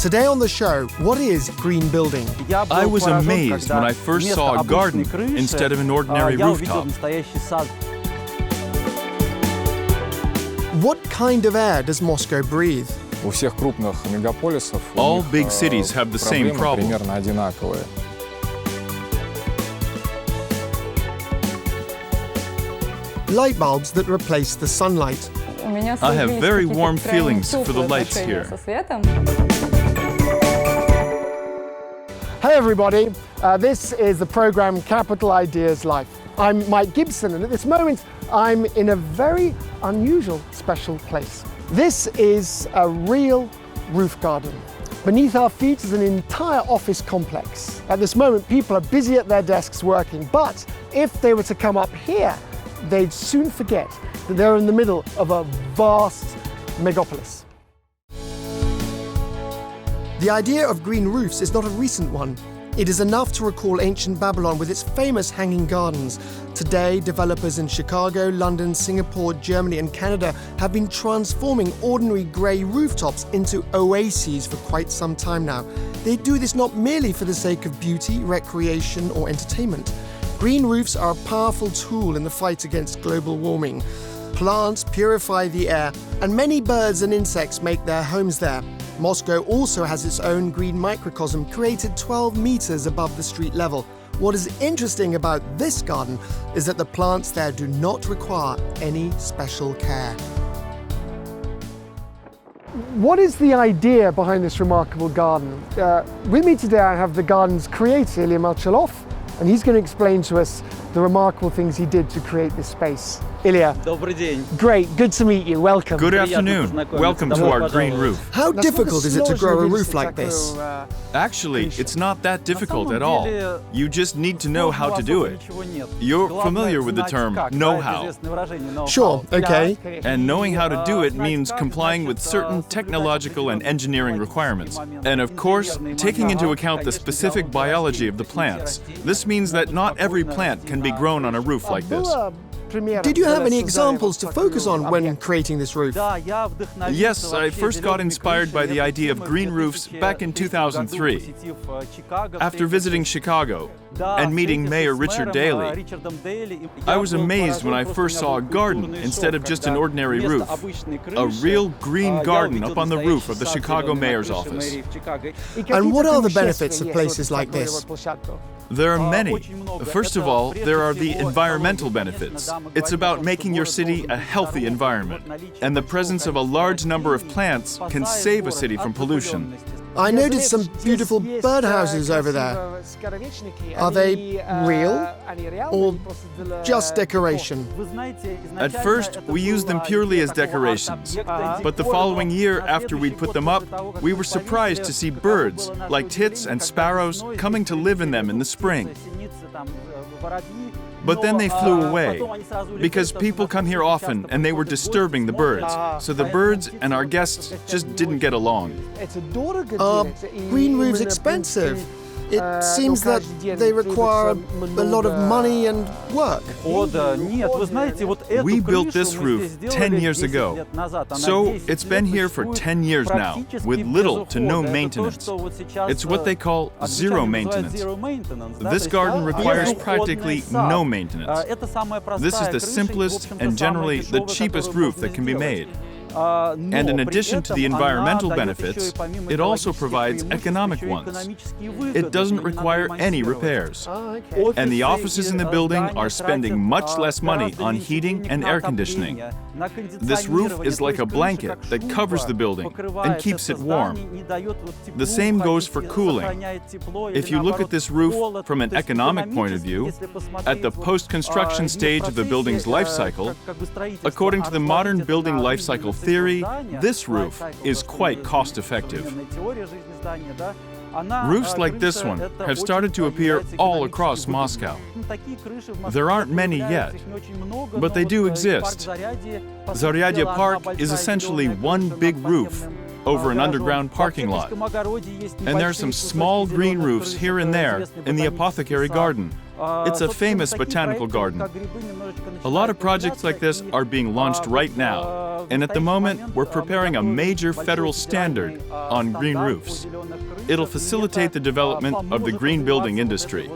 Today on the show, what is green building? I was amazed when I first saw a garden instead of an ordinary rooftop. What kind of air does Moscow breathe? All big cities have the same problem. Light bulbs that replace the sunlight. I have very warm feelings for the lights here. Hey everybody, this is the program Capital Ideas Life. I'm Mike Gibson, and at this moment I'm in a very unusual, special place. This is a real roof garden. Beneath our feet is an entire office complex. At this moment people are busy at their desks working, but if they were to come up here, they'd soon forget that they're in the middle of a vast megapolis. The idea of green roofs is not a recent one. It is enough to recall ancient Babylon with its famous hanging gardens. Today, developers in Chicago, London, Singapore, Germany and Canada have been transforming ordinary grey rooftops into oases for quite some time now. They do this not merely for the sake of beauty, recreation or entertainment. Green roofs are a powerful tool in the fight against global warming. Plants purify the air, and many birds and insects make their homes there. Moscow also has its own green microcosm created 12 meters above the street level. What is interesting about this garden is that the plants there do not require any special care. What is the idea behind this remarkable garden? With me today I have the garden's creator, Ilya Molchalov, and he's going to explain to us the remarkable things he did to create this space. Ilya. Добрый день. Great, good to meet you, welcome. Good afternoon. Welcome to our green roof. How difficult is it to grow a roof like this? Actually, it's not that difficult at all. You just need to know how to do it. You're familiar with the term know-how. Sure, okay. And knowing how to do it means complying with certain technological and engineering requirements. And of course, taking into account the specific biology of the plants. This means that not every plant can be grown on a roof like this. Did you have any examples to focus on when creating this roof? Yes, I first got inspired by the idea of green roofs back in 2003. After visiting Chicago and meeting Mayor Richard Daley, I was amazed when I first saw a garden instead of just an ordinary roof. A real green garden up on the roof of the Chicago Mayor's office. And what are the benefits of places like this? There are many. First of all, there are the environmental benefits. It's about making your city a healthy environment. And the presence of a large number of plants can save a city from pollution. I noticed some beautiful birdhouses over there. Are they real or just decoration? At first, we used them purely as decorations. But the following year, after we'd put them up, we were surprised to see birds, like tits and sparrows, coming to live in them in the spring. But then they flew away, because people come here often and they were disturbing the birds. So the birds and our guests just didn't get along. Are green roofs expensive? It seems that they require a lot of money and work. We built this roof 10 years ago, so it's been here for 10 years now, with little to no maintenance. It's what they call zero maintenance. This garden requires practically no maintenance. This is the simplest and generally the cheapest roof that can be made. And in addition to the environmental benefits, it also provides economic ones. It doesn't require any repairs. And the offices in the building are spending much less money on heating and air conditioning. This roof is like a blanket that covers the building and keeps it warm. The same goes for cooling. If you look at this roof from an economic point of view, at the post-construction stage of the building's life cycle, according to the modern building life cycle theory, this roof is quite cost-effective. Roofs like this one have started to appear all across Moscow. There aren't many yet, but they do exist. Zaryadye Park is essentially one big roof over an underground parking lot. And there are some small green roofs here and there in the Apothecary Garden, It's a famous botanical garden. A lot of projects like this are being launched right now, and at the moment we're preparing a major federal standard on green roofs. It'll facilitate the development of the green building industry.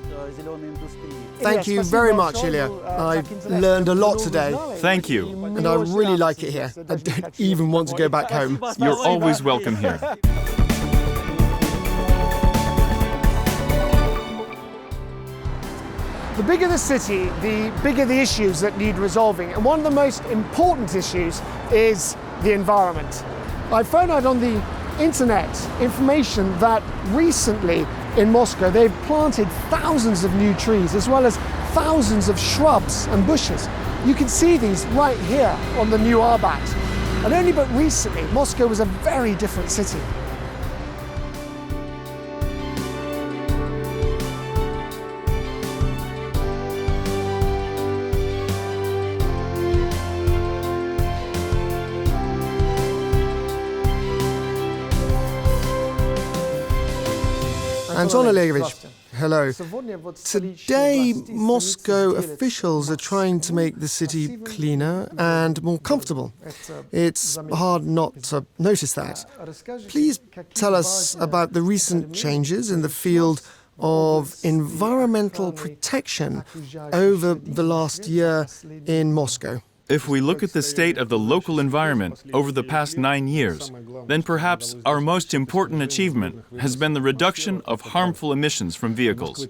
Thank you very much, Ilya. I've learned a lot today. Thank you. And I really like it here. I don't even want to go back home. You're always welcome here. The bigger the city, the bigger the issues that need resolving. And one of the most important issues is the environment. I found out on the internet information that recently in Moscow they've planted thousands of new trees as well as thousands of shrubs and bushes. You can see these right here on the new Arbat. And only but recently, Moscow was a very different city. Anton Olegovich, hello. Today, Moscow officials are trying to make the city cleaner and more comfortable. It's hard not to notice that. Please tell us about the recent changes in the field of environmental protection over the last year in Moscow. If we look at the state of the local environment over the past 9 years, then perhaps our most important achievement has been the reduction of harmful emissions from vehicles.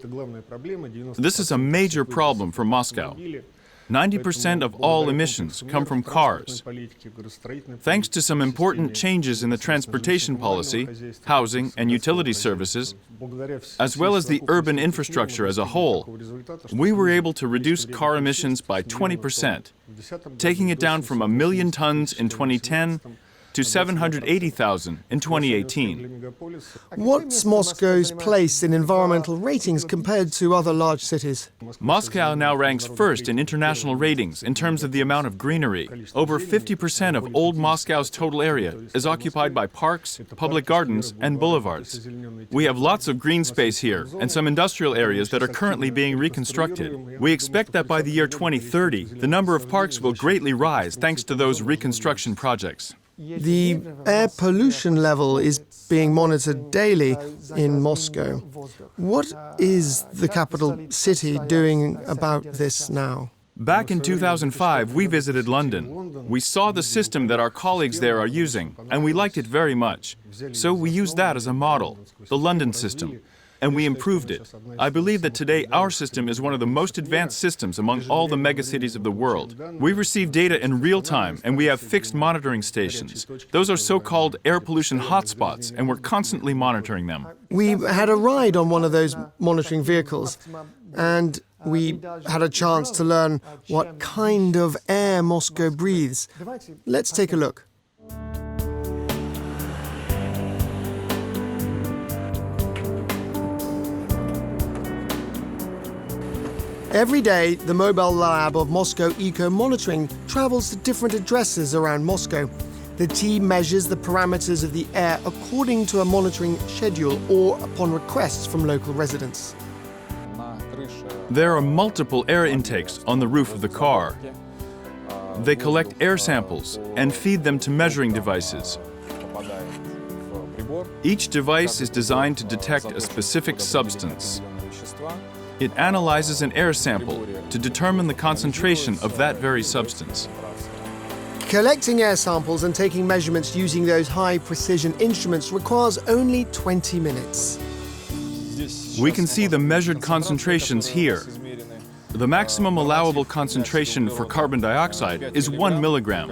This is a major problem for Moscow. 90% of all emissions come from cars. Thanks to some important changes in the transportation policy, housing and utility services, as well as the urban infrastructure as a whole, we were able to reduce car emissions by 20%, taking it down from 1 million tons in 2010 to 780,000 in 2018. What's Moscow's place in environmental ratings compared to other large cities? Moscow now ranks first in international ratings in terms of the amount of greenery. Over 50% of old Moscow's total area is occupied by parks, public gardens, and boulevards. We have lots of green space here and some industrial areas that are currently being reconstructed. We expect that by the year 2030, the number of parks will greatly rise thanks to those reconstruction projects. The air pollution level is being monitored daily in Moscow. What is the capital city doing about this now? Back in 2005, we visited London. We saw the system that our colleagues there are using, and we liked it very much. So we used that as a model, the London system, and we improved it. I believe that today our system is one of the most advanced systems among all the megacities of the world. We receive data in real time, and we have fixed monitoring stations. Those are so-called air pollution hotspots, and we're constantly monitoring them. We had a ride on one of those monitoring vehicles, and we had a chance to learn what kind of air Moscow breathes. Let's take a look. Every day, the mobile lab of Moscow Eco Monitoring travels to different addresses around Moscow. The team measures the parameters of the air according to a monitoring schedule or upon requests from local residents. There are multiple air intakes on the roof of the car. They collect air samples and feed them to measuring devices. Each device is designed to detect a specific substance. It analyzes an air sample to determine the concentration of that very substance. Collecting air samples and taking measurements using those high-precision instruments requires only 20 minutes. We can see the measured concentrations here. The maximum allowable concentration for carbon dioxide is 1 milligram.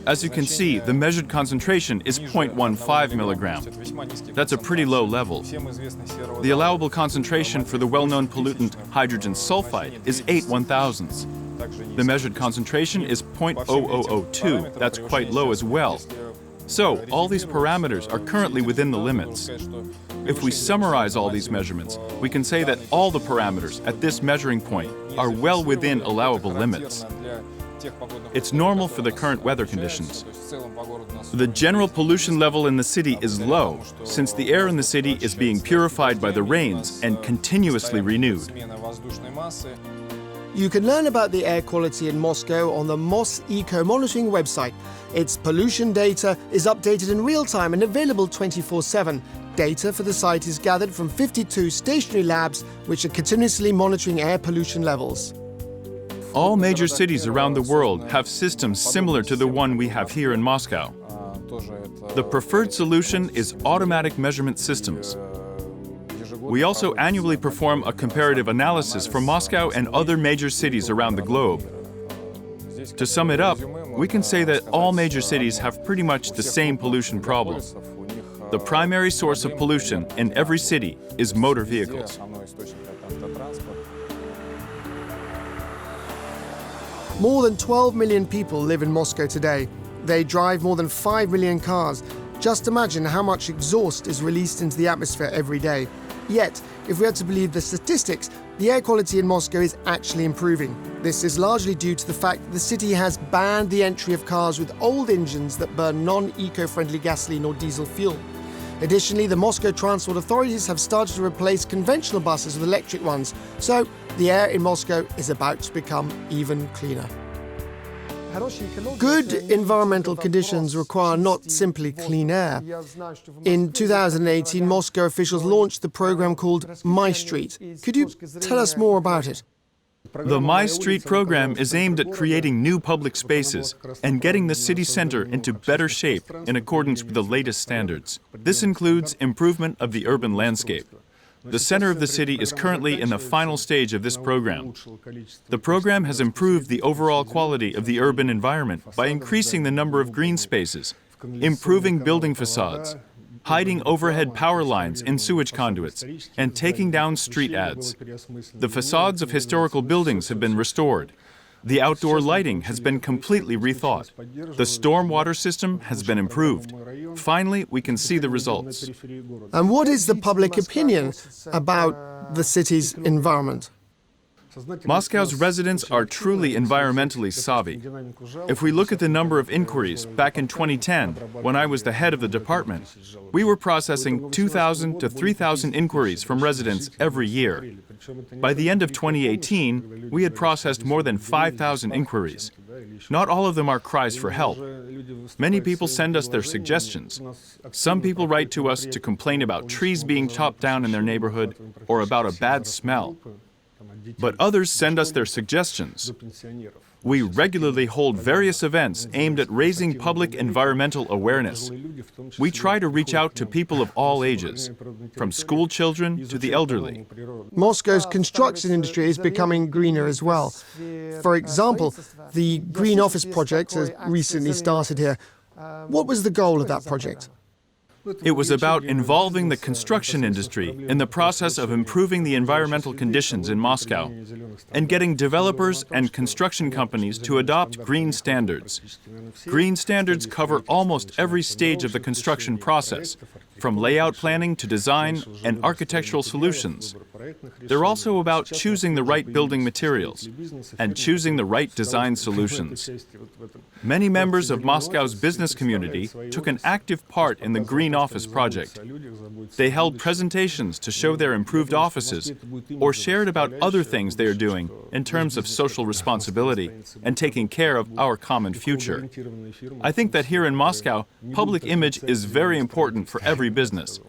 As you can see, the measured concentration is 0.15 milligram. That's a pretty low level. The allowable concentration for the well-known pollutant hydrogen sulfide is 8/1000ths. The measured concentration is 0.0002. That's quite low as well. So, all these parameters are currently within the limits. If we summarize all these measurements, we can say that all the parameters at this measuring point are well within allowable limits. It's normal for the current weather conditions. The general pollution level in the city is low, since the air in the city is being purified by the rains and continuously renewed. You can learn about the air quality in Moscow on the MOS Eco Monitoring website. Its pollution data is updated in real time and available 24/7. Data for the site is gathered from 52 stationary labs, which are continuously monitoring air pollution levels. All major cities around the world have systems similar to the one we have here in Moscow. The preferred solution is automatic measurement systems. We also annually perform a comparative analysis for Moscow and other major cities around the globe. To sum it up, we can say that all major cities have pretty much the same pollution problem. The primary source of pollution in every city is motor vehicles. More than 12 million people live in Moscow today. They drive more than 5 million cars. Just imagine how much exhaust is released into the atmosphere every day. Yet, if we are to believe the statistics, the air quality in Moscow is actually improving. This is largely due to the fact that the city has banned the entry of cars with old engines that burn non-eco-friendly gasoline or diesel fuel. Additionally, the Moscow transport authorities have started to replace conventional buses with electric ones, so the air in Moscow is about to become even cleaner. Good environmental conditions require not simply clean air. In 2018, Moscow officials launched the program called My Street. Could you tell us more about it? The My Street program is aimed at creating new public spaces and getting the city center into better shape in accordance with the latest standards. This includes improvement of the urban landscape. The center of the city is currently in the final stage of this program. The program has improved the overall quality of the urban environment by increasing the number of green spaces, improving building facades, hiding overhead power lines in sewage conduits, and taking down street ads. The facades of historical buildings have been restored. The outdoor lighting has been completely rethought. The stormwater system has been improved. Finally, we can see the results. And what is the public opinion about the city's environment? Moscow's residents are truly environmentally savvy. If we look at the number of inquiries back in 2010, when I was the head of the department, we were processing 2,000 to 3,000 inquiries from residents every year. By the end of 2018, we had processed more than 5,000 inquiries. Not all of them are cries for help. Many people send us their suggestions. Some people write to us to complain about trees being chopped down in their neighborhood or about a bad smell. But others send us their suggestions. We regularly hold various events aimed at raising public environmental awareness. We try to reach out to people of all ages, from school children to the elderly. Moscow's construction industry is becoming greener as well. For example, the Green Office project has recently started here. What was the goal of that project? It was about involving the construction industry in the process of improving the environmental conditions in Moscow and getting developers and construction companies to adopt green standards. Green standards cover almost every stage of the construction process, from layout planning to design and architectural solutions. They're also about choosing the right building materials and choosing the right design solutions. Many members of Moscow's business community took an active part in the Green Office project. They held presentations to show their improved offices or shared about other things they are doing in terms of social responsibility and taking care of our common future. I think that here in Moscow, public image is very important for every business.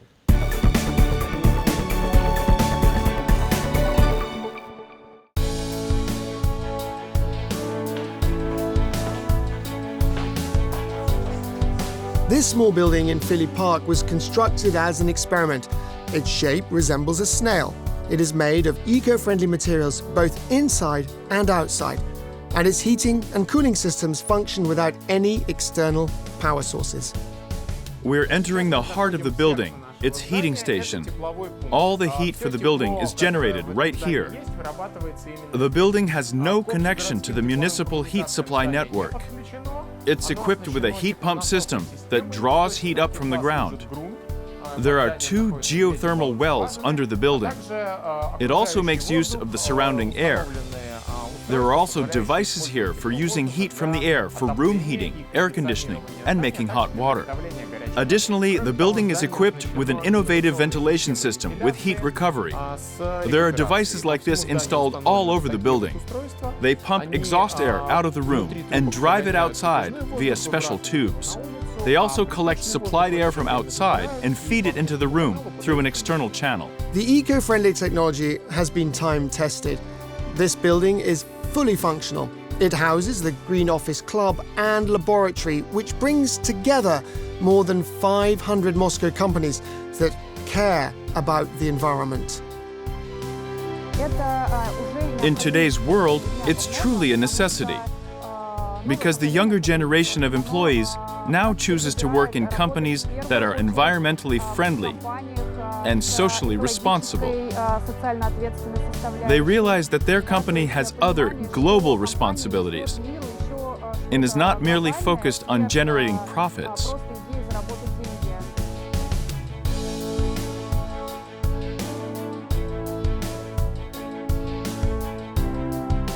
This small building in Philly Park was constructed as an experiment. Its shape resembles a snail. It is made of eco-friendly materials both inside and outside, and its heating and cooling systems function without any external power sources. We're entering the heart of the building, its heating station. All the heat for the building is generated right here. The building has no connection to the municipal heat supply network. It's equipped with a heat pump system that draws heat up from the ground. There are 2 geothermal wells under the building. It also makes use of the surrounding air. There are also devices here for using heat from the air for room heating, air conditioning, and making hot water. Additionally, the building is equipped with an innovative ventilation system with heat recovery. There are devices like this installed all over the building. They pump exhaust air out of the room and drive it outside via special tubes. They also collect supplied air from outside and feed it into the room through an external channel. The eco-friendly technology has been time-tested. This building is fully functional. It houses the Green Office Club and Laboratory, which brings together more than 500 Moscow companies that care about the environment. In today's world, it's truly a necessity, because the younger generation of employees now chooses to work in companies that are environmentally friendly and socially responsible. They realize that their company has other global responsibilities and is not merely focused on generating profits.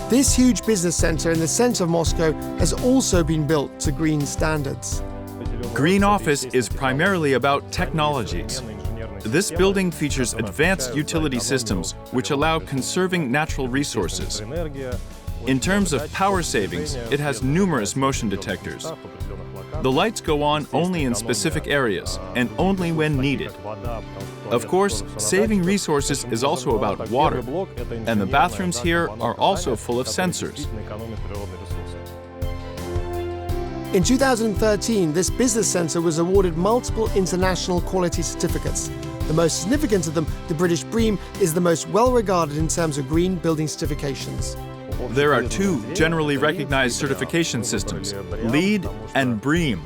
This huge business center in the center of Moscow has also been built to green standards. Green Office is primarily about technologies. This building features advanced utility systems which allow conserving natural resources. In terms of power savings, it has numerous motion detectors. The lights go on only in specific areas and only when needed. Of course, saving resources is also about water, and the bathrooms here are also full of sensors. In 2013, this business center was awarded multiple international quality certificates. The most significant of them, the British BREEAM, is the most well-regarded in terms of green building certifications. There are two generally recognized certification systems, LEED and BREEAM.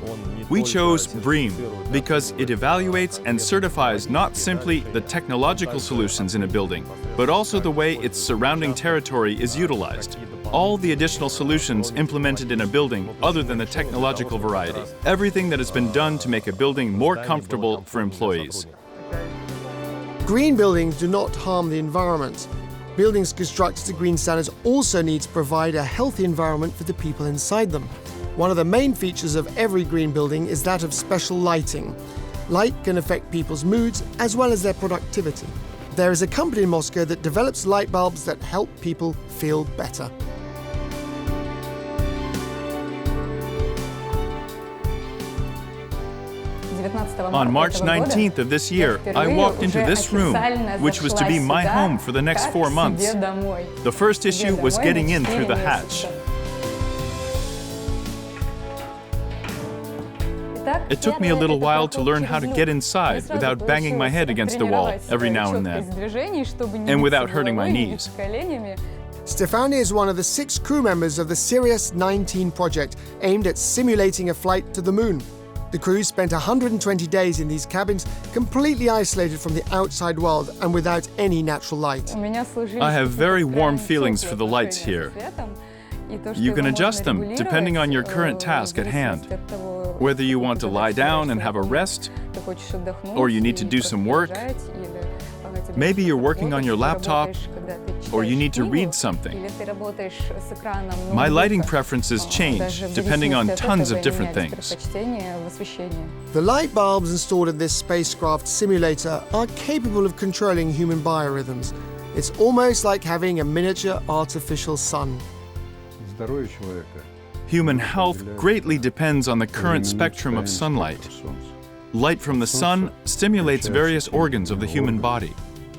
We chose BREEAM because it evaluates and certifies not simply the technological solutions in a building, but also the way its surrounding territory is utilized. All the additional solutions implemented in a building other than the technological variety. Everything that has been done to make a building more comfortable for employees. Green buildings do not harm the environment. Buildings constructed to green standards also need to provide a healthy environment for the people inside them. One of the main features of every green building is that of special lighting. Light can affect people's moods as well as their productivity. There is a company in Moscow that develops light bulbs that help people feel better. On March 19th of this year, I walked into this room, which was to be my home for the next 4 months. The first issue was getting in through the hatch. It took me a little while to learn how to get inside without banging my head against the wall every now and then, and without hurting my knees. Stefania is one of the 6 crew members of the Sirius 19 project aimed at simulating a flight to the moon. The crew spent 120 days in these cabins, completely isolated from the outside world and without any natural light. I have very warm feelings for the lights here. You can adjust them depending on your current task at hand. Whether you want to lie down and have a rest, or you need to do some work, maybe you're working on your laptop, or you need to read something. My lighting preferences change depending on tons of different things. The light bulbs installed in this spacecraft simulator are capable of controlling human biorhythms. It's almost like having a miniature artificial sun. Human health greatly depends on the current spectrum of sunlight. Light from the sun stimulates various organs of the human body,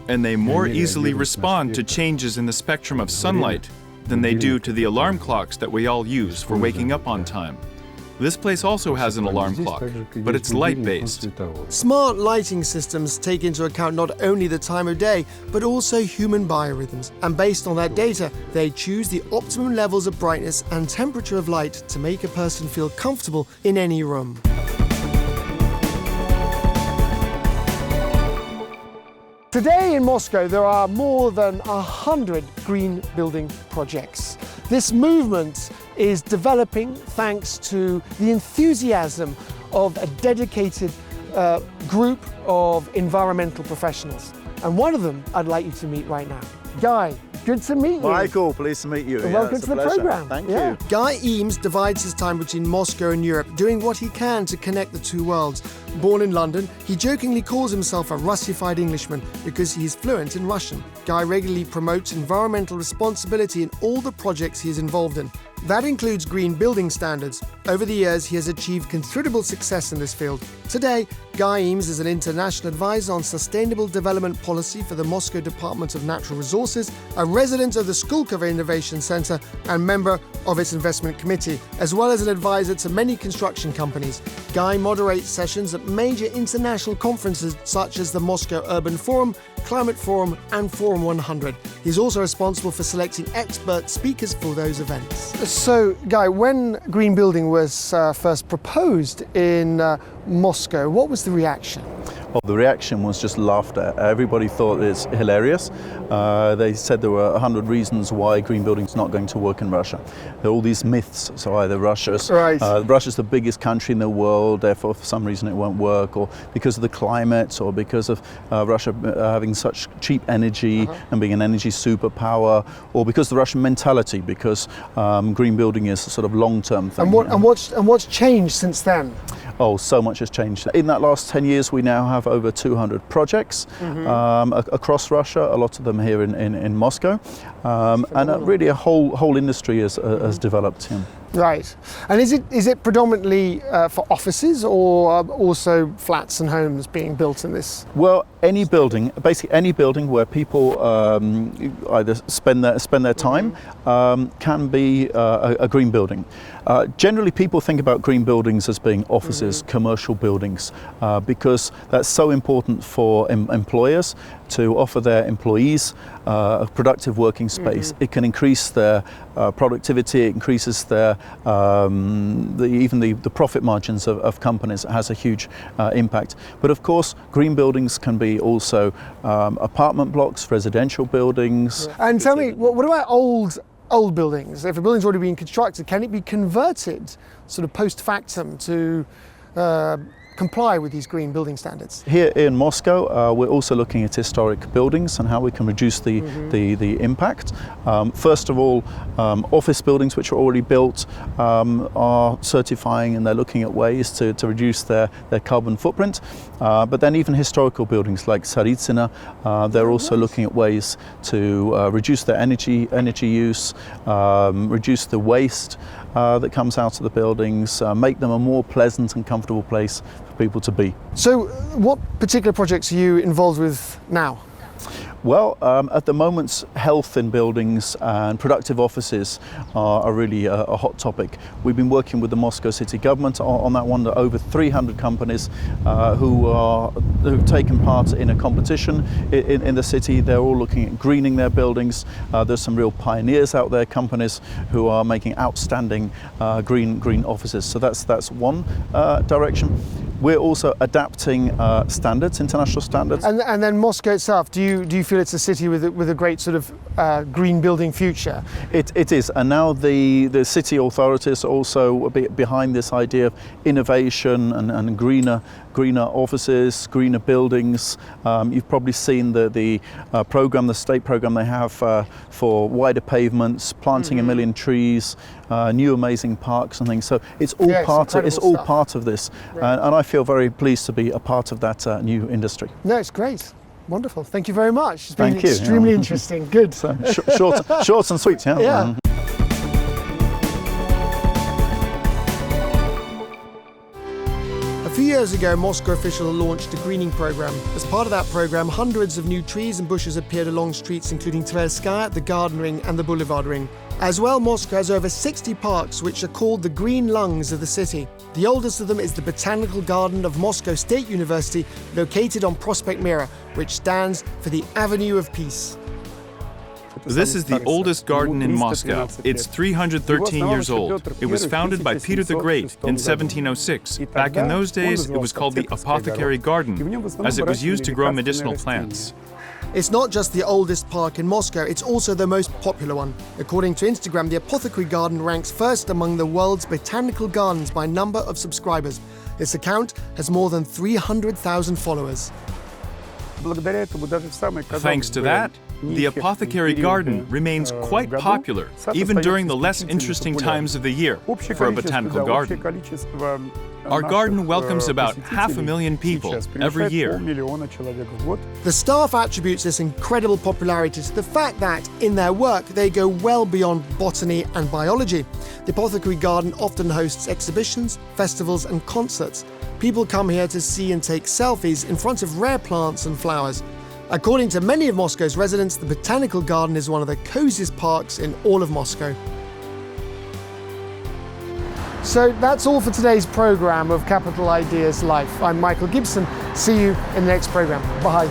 and they more easily respond to changes in the spectrum of sunlight than they do to the alarm clocks that we all use for waking up on time. This place also has an alarm clock, but it's light-based. Smart lighting systems take into account not only the time of day, but also human biorhythms. And based on that data, they choose the optimum levels of brightness and temperature of light to make a person feel comfortable in any room. Today in Moscow, there are more than 100 green building projects. This movement is developing thanks to the enthusiasm of a dedicated group of environmental professionals. And one of them I'd like you to meet right now. Guy, good to meet you. Michael, pleased to meet you. Welcome to the program. Thank you. Guy Eames divides his time between Moscow and Europe, doing what he can to connect the two worlds. Born in London, he jokingly calls himself a Russified Englishman because he is fluent in Russian. Guy regularly promotes environmental responsibility in all the projects he is involved in. That includes green building standards. Over the years, he has achieved considerable success in this field. Today, Guy Eames is an international advisor on sustainable development policy for the Moscow Department of Natural Resources, a resident of the Skulkovo Innovation Center, and member of its investment committee, as well as an advisor to many construction companies. Guy moderates sessions at major international conferences such as the Moscow Urban Forum, Climate Forum, and Forum 100. He's also responsible for selecting expert speakers for those events. So, Guy, when green building was first proposed in Moscow, what was the reaction? Well, the reaction was just laughter. Everybody thought it's hilarious. They said there were 100 reasons why green building is not going to work in Russia. There are all these myths. So either Russia's the biggest country in the world, therefore for some reason it won't work, or because of the climate, or because of Russia having such cheap energy and being an energy superpower, or because of the Russian mentality, because green building is a sort of long-term thing. And what's changed since then? Oh, so much has changed. In that last 10 years, we now have over 200 projects across Russia, a lot of them here in Moscow, and really a whole industry has developed here. Right. And is it predominantly for offices, or also flats and homes being built in this? Well, basically any building where people either spend their time can be a green building. Generally, people think about green buildings as being offices, commercial buildings, because that's so important for employers to offer their employees a productive working space. It can increase their productivity, it increases their even the profit margins of companies. It has a huge impact. But of course, green buildings can be also apartment blocks, residential buildings. And tell me, what about old buildings? If a building's already been constructed, can it be converted sort of post factum to comply with these green building standards? Here in Moscow, we're also looking at historic buildings and how we can reduce the impact. First of all, office buildings which are already built are certifying, and they're looking at ways to reduce their carbon footprint. But then even historical buildings like Tsaritsina, they're also looking at ways to reduce their energy use, reduce the waste that comes out of the buildings, make them a more pleasant and comfortable place for people to be. So what particular projects are you involved with now? Well, at the moment, health in buildings and productive offices are really a hot topic. We've been working with the Moscow city government on that one. There are over 300 companies who've taken part in a competition in the city. They're all looking at greening their buildings. There's some real pioneers out there, companies who are making outstanding green offices. So that's one direction. We're also adapting standards, international standards. And then Moscow itself, do you feel it's a city with a great sort of green building future? It is, and now the city authorities are also a bit behind this idea of innovation and greener offices, greener buildings. You've probably seen the program, the state program they have for wider pavements, planting 1 million trees, new amazing parks and things. So it's all part of this, right. And I feel very pleased to be a part of that new industry. No, it's great. Wonderful. Thank you very much. It's been extremely interesting. Good. So, short and sweet, yeah. Yeah. A few years ago, Moscow officials launched a greening program. As part of that program, hundreds of new trees and bushes appeared along streets including Tverskaya, the Garden Ring and the Boulevard Ring. As well, Moscow has over 60 parks which are called the green lungs of the city. The oldest of them is the Botanical Garden of Moscow State University, located on Prospect Mira, which stands for the Avenue of Peace. This is the oldest garden in Moscow. It's 313 years old. It was founded by Peter the Great in 1706. Back in those days, it was called the Apothecary Garden, as it was used to grow medicinal plants. It's not just the oldest park in Moscow, it's also the most popular one. According to Instagram, the Apothecary Garden ranks first among the world's botanical gardens by number of subscribers. Its account has more than 300,000 followers. Thanks to that, the apothecary garden remains quite popular, even during the less interesting times of the year for a botanical garden. Our garden welcomes about 500,000 people every year. The staff attributes this incredible popularity to the fact that, in their work, they go well beyond botany and biology. The Apothecary Garden often hosts exhibitions, festivals and concerts. People come here to see and take selfies in front of rare plants and flowers. According to many of Moscow's residents, the Botanical Garden is one of the coziest parks in all of Moscow. So that's all for today's programme of Capital Ideas Life. I'm Michael Gibson. See you in the next programme. Bye.